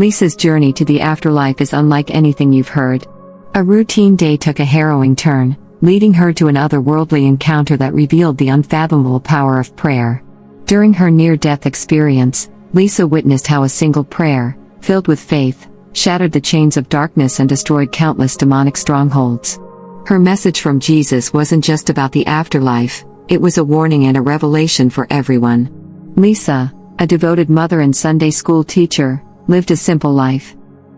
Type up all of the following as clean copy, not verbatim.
Lisa's journey to the afterlife is unlike anything you've heard. A routine day took a harrowing turn, leading her to an otherworldly encounter that revealed the unfathomable power of prayer. During her near-death experience, Lisa witnessed how a single prayer, filled with faith, shattered the chains of darkness and destroyed countless demonic strongholds. Her message from Jesus wasn't just about the afterlife, it was a warning and a revelation for everyone. Lisa, a devoted mother and Sunday school teacher, lived a simple life.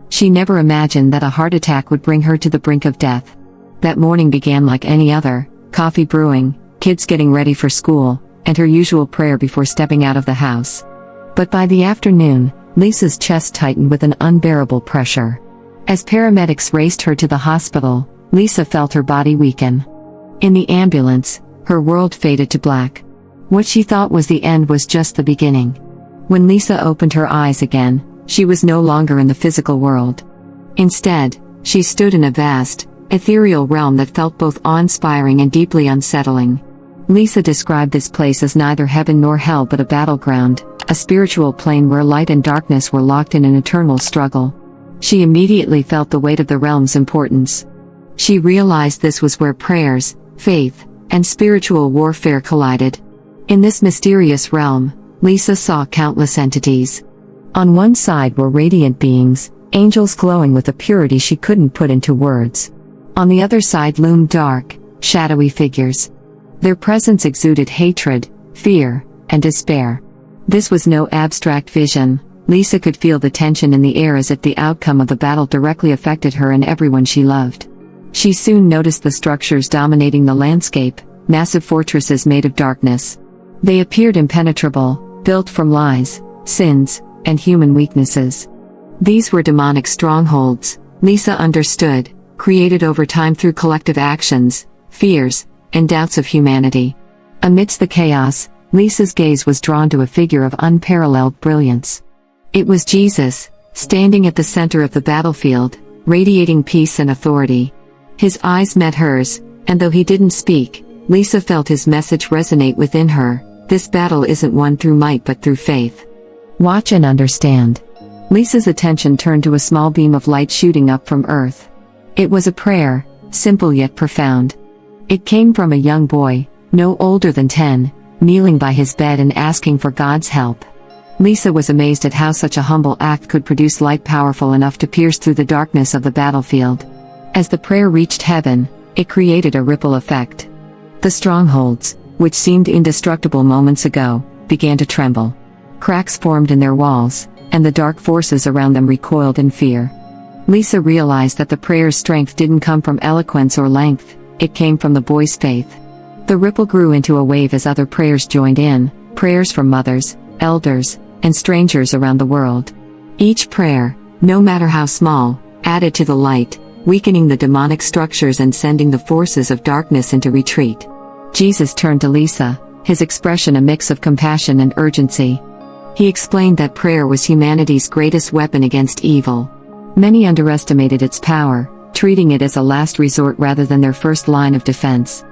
She never imagined that a heart attack would bring her to the brink of death. That morning began like any other: coffee brewing, kids getting ready for school, and her usual prayer before stepping out of the house. But by the afternoon, Lisa's chest tightened with an unbearable pressure. As paramedics raced her to the hospital, Lisa felt her body weaken. In the ambulance, her world faded to black. What she thought was the end was just the beginning. When Lisa opened her eyes again, she was no longer in the physical world. Instead, she stood in a vast, ethereal realm that felt both awe-inspiring and deeply unsettling. Lisa described this place as neither heaven nor hell but a battleground, a spiritual plane where light and darkness were locked in an eternal struggle. She immediately felt the weight of the realm's importance. She realized this was where prayers, faith, and spiritual warfare collided. In this mysterious realm, Lisa saw countless entities. On one side were radiant beings, angels glowing with a purity she couldn't put into words. On the other side loomed dark, shadowy figures. Their presence exuded hatred, fear, and despair. This was no abstract vision. Lisa could feel the tension in the air as if the outcome of the battle directly affected her and everyone she loved. She soon noticed the structures dominating the landscape, massive fortresses made of darkness. They appeared impenetrable, built from lies, sins, and human weaknesses. These were demonic strongholds, Lisa understood, created over time through collective actions, fears, and doubts of humanity. Amidst the chaos, Lisa's gaze was drawn to a figure of unparalleled brilliance. It was Jesus, standing at the center of the battlefield, radiating peace and authority. His eyes met hers, and though he didn't speak, Lisa felt his message resonate within her: this battle isn't won through might but through faith. Watch and understand. Lisa's attention turned to a small beam of light shooting up from earth. It was a prayer, simple yet profound. It came from a young boy, no older than 10, kneeling by his bed and asking for God's help. Lisa was amazed at how such a humble act could produce light powerful enough to pierce through the darkness of the battlefield. As the prayer reached heaven, it created a ripple effect. The strongholds, which seemed indestructible moments ago, began to tremble. Cracks formed in their walls, and the dark forces around them recoiled in fear. Lisa realized that the prayer's strength didn't come from eloquence or length, it came from the boy's faith. The ripple grew into a wave as other prayers joined in, prayers from mothers, elders, and strangers around the world. Each prayer, no matter how small, added to the light, weakening the demonic structures and sending the forces of darkness into retreat. Jesus turned to Lisa, his expression a mix of compassion and urgency. He explained that prayer was humanity's greatest weapon against evil. Many underestimated its power, treating it as a last resort rather than their first line of defense.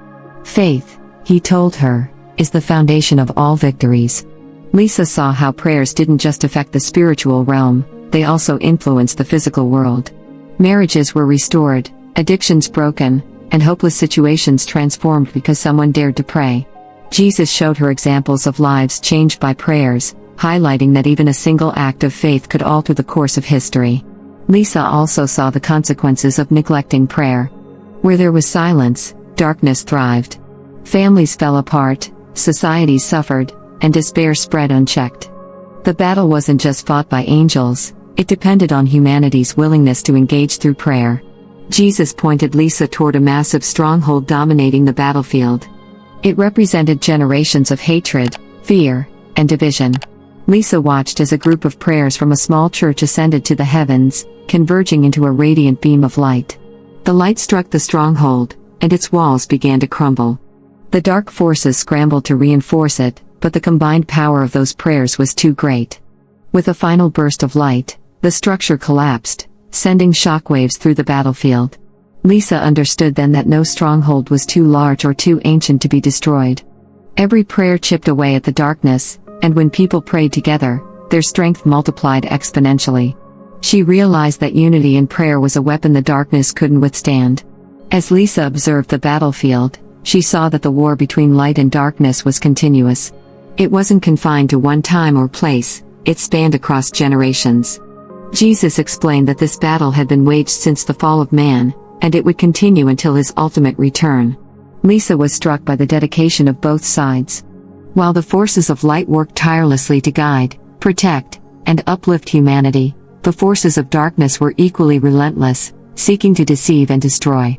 Faith, he told her, is the foundation of all victories. Lisa saw how prayers didn't just affect the spiritual realm, they also influenced the physical world. Marriages were restored, addictions broken, and hopeless situations transformed because someone dared to pray. Jesus showed her examples of lives changed by prayers, highlighting that even a single act of faith could alter the course of history. Lisa also saw the consequences of neglecting prayer. Where there was silence, darkness thrived. Families fell apart, societies suffered, and despair spread unchecked. The battle wasn't just fought by angels, it depended on humanity's willingness to engage through prayer. Jesus pointed Lisa toward a massive stronghold dominating the battlefield. It represented generations of hatred, fear, and division. Lisa watched as a group of prayers from a small church ascended to the heavens, converging into a radiant beam of light. The light struck the stronghold, and its walls began to crumble. The dark forces scrambled to reinforce it, but the combined power of those prayers was too great. With a final burst of light, the structure collapsed, sending shockwaves through the battlefield. Lisa understood then that no stronghold was too large or too ancient to be destroyed. Every prayer chipped away at the darkness, and when people prayed together, their strength multiplied exponentially. She realized that unity in prayer was a weapon the darkness couldn't withstand. As Lisa observed the battlefield, she saw that the war between light and darkness was continuous. It wasn't confined to one time or place, it spanned across generations. Jesus explained that this battle had been waged since the fall of man, and it would continue until his ultimate return. Lisa was struck by the dedication of both sides. While the forces of light worked tirelessly to guide, protect, and uplift humanity, the forces of darkness were equally relentless, seeking to deceive and destroy.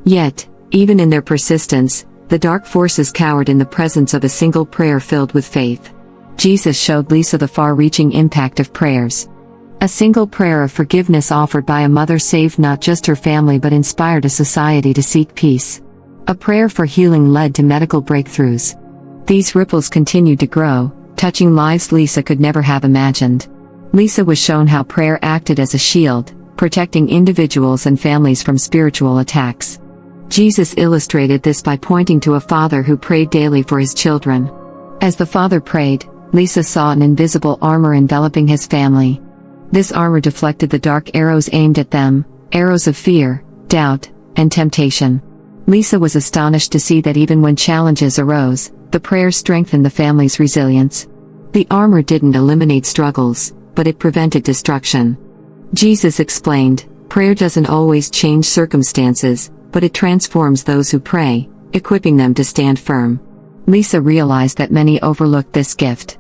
Yet, even in their persistence, the dark forces cowered in the presence of a single prayer filled with faith. Jesus showed Lisa the far-reaching impact of prayers. A single prayer of forgiveness offered by a mother saved not just her family but inspired a society to seek peace. A prayer for healing led to medical breakthroughs. These ripples continued to grow, touching lives Lisa could never have imagined. Lisa was shown how prayer acted as a shield, protecting individuals and families from spiritual attacks. Jesus illustrated this by pointing to a father who prayed daily for his children. As the father prayed, Lisa saw an invisible armor enveloping his family. This armor deflected the dark arrows aimed at them, arrows of fear, doubt, and temptation. Lisa was astonished to see that even when challenges arose, the prayer strengthened the family's resilience. The armor didn't eliminate struggles, but it prevented destruction. Jesus explained, prayer doesn't always change circumstances, but it transforms those who pray, equipping them to stand firm. Lisa realized that many overlooked this gift.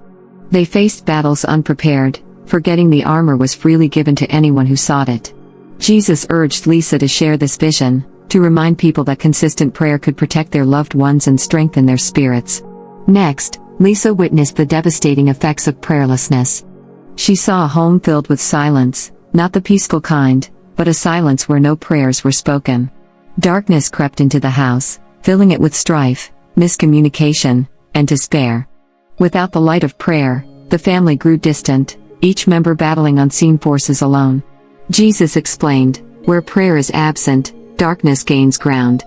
They faced battles unprepared, forgetting the armor was freely given to anyone who sought it. Jesus urged Lisa to share this vision, to remind people that consistent prayer could protect their loved ones and strengthen their spirits. Next, Lisa witnessed the devastating effects of prayerlessness. She saw a home filled with silence, not the peaceful kind, but a silence where no prayers were spoken. Darkness crept into the house, filling it with strife, miscommunication, and despair. Without the light of prayer, the family grew distant, each member battling unseen forces alone. Jesus explained, where prayer is absent, darkness gains ground.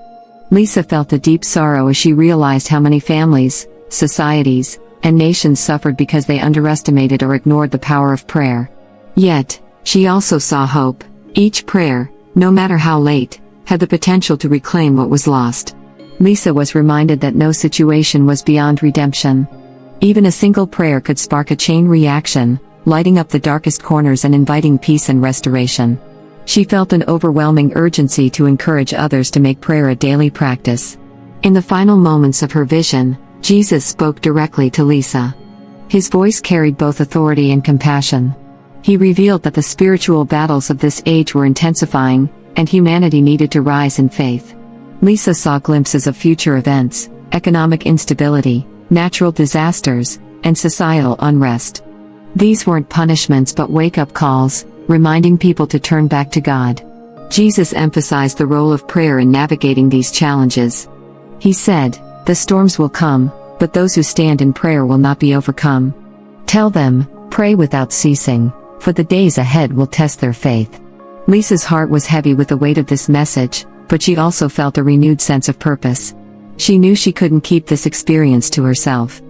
Lisa felt a deep sorrow as she realized how many families, societies, and nations suffered because they underestimated or ignored the power of prayer. Yet, she also saw hope. Each prayer, no matter how late, had the potential to reclaim what was lost. Lisa was reminded that no situation was beyond redemption. Even a single prayer could spark a chain reaction, lighting up the darkest corners and inviting peace and restoration. She felt an overwhelming urgency to encourage others to make prayer a daily practice. In the final moments of her vision, Jesus spoke directly to Lisa. His voice carried both authority and compassion. He revealed that the spiritual battles of this age were intensifying, and humanity needed to rise in faith. Lisa saw glimpses of future events, economic instability, natural disasters, and societal unrest. These weren't punishments but wake-up calls, reminding people to turn back to God. Jesus emphasized the role of prayer in navigating these challenges. He said, "The storms will come, but those who stand in prayer will not be overcome. Tell them, pray without ceasing, for the days ahead will test their faith." Lisa's heart was heavy with the weight of this message, but she also felt a renewed sense of purpose. She knew she couldn't keep this experience to herself.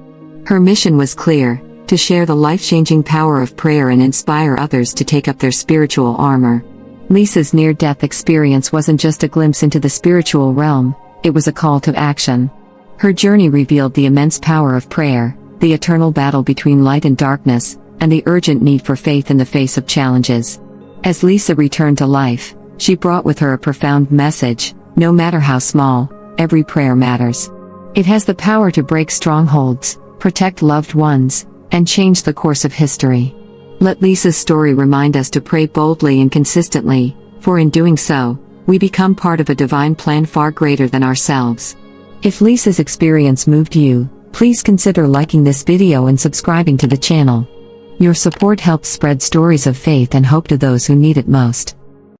Her mission was clear, to share the life-changing power of prayer and inspire others to take up their spiritual armor. Lisa's near-death experience wasn't just a glimpse into the spiritual realm, it was a call to action. Her journey revealed the immense power of prayer, the eternal battle between light and darkness, and the urgent need for faith in the face of challenges. As Lisa returned to life, she brought with her a profound message: no matter how small, every prayer matters. It has the power to break strongholds, protect loved ones, and change the course of history. Let Lisa's story remind us to pray boldly and consistently, for in doing so, we become part of a divine plan far greater than ourselves. If Lisa's experience moved you, please consider liking this video and subscribing to the channel. Your support helps spread stories of faith and hope to those who need it most.